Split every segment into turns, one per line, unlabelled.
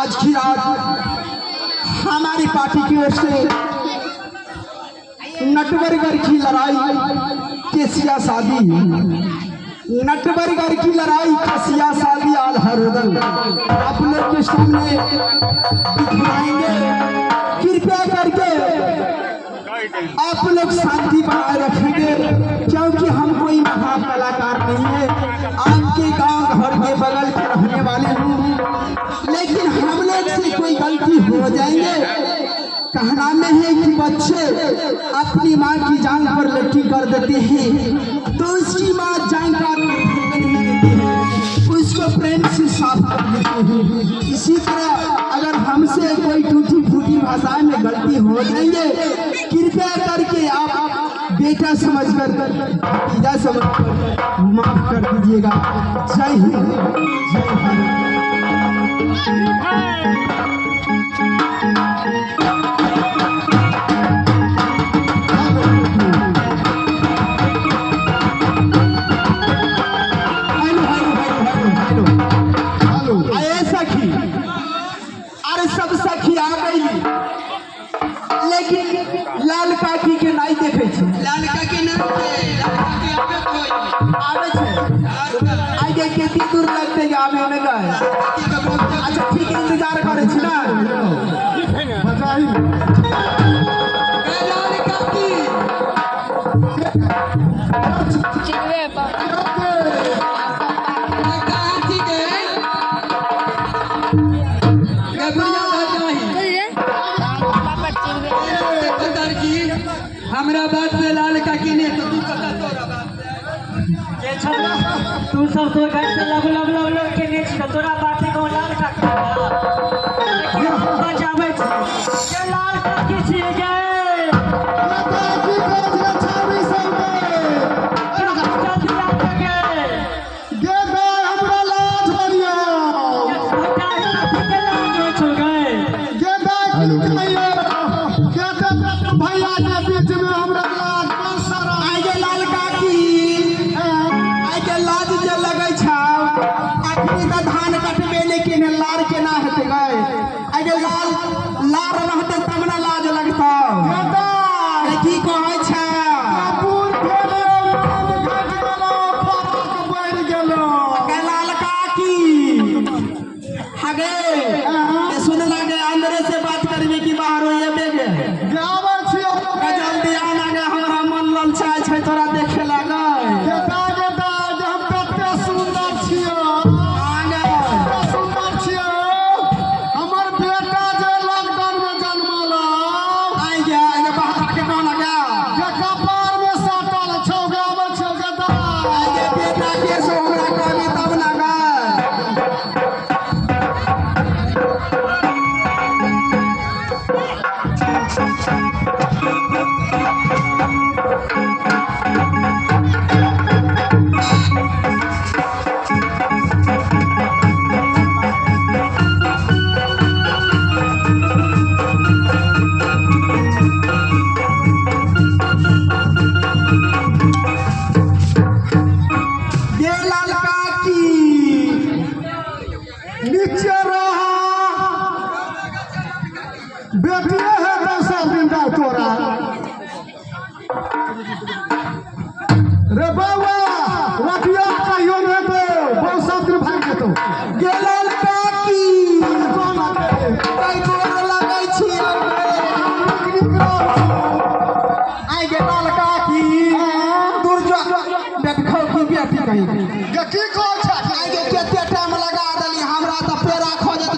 आज की रात हमारी पार्टी की ओर से नटबरगर की लड़ाई केसिया शादी, नटबरगर की लड़ाई केसिया शादी आल हरदल आप लोग के सामने दिखलाएंगे। कृपया करके आप लोग शांति बनाए रखेंगे, क्योंकि हम कोई महाकलाकार नहीं है। आपके गांव घर के बगल के रहने वाले हैं, लेकिन हम लोग से कोई गलती हो जाएंगे। कहना में है कि बच्चे अपनी माँ की जान पर लट्ठी कर देते हैं तो उसकी माँ जान का उसको प्रेम से साफ कर देते हैं। इसी तरह अगर हमसे कोई टूटी फूटी भाषा में गलती हो जाएंगे, कृपया करके आप बेटा समझकर भतीजा समझकर माफ कर दीजिएगा। जय हिंद, जय भारत। सब सखी आ गई, लेकिन लाल काकी के नहीं देखे छे।
लाल काकी ने
आवे छे आगे केती दूर लगते आवे में गए। अच्छा ठीक इंतजार करे छी ना बधाई
लाल काकी
चिड़वे
हमरा बात में लाल काकी ने तो तू पता तोरा बात
ये छबला तू सब तो घर से लब लब लब लब के ने छी तोरा बात को लाल काकी बजावे छी ये लाल काकी छी गे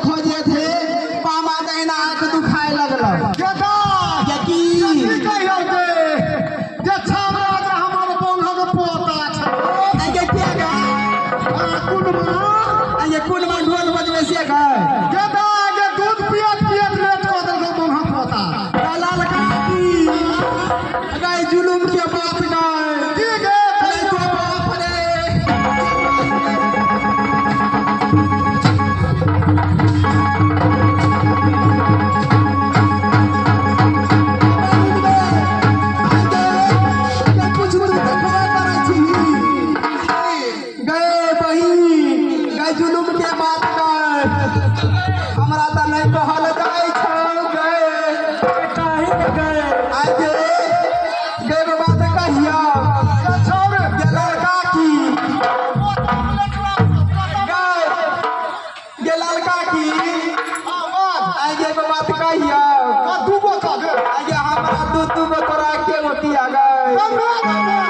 खोजे थे पामा दहिना आंख दुखाए लगल। हमरा त नहीं कहल जाए छौ गए
काहे के गए
आगे गए बात कहिया छोड़ के लड़का की ये लड़का की आगे बात कहिया आगे हमरा दू गो तोरा के होती आ गए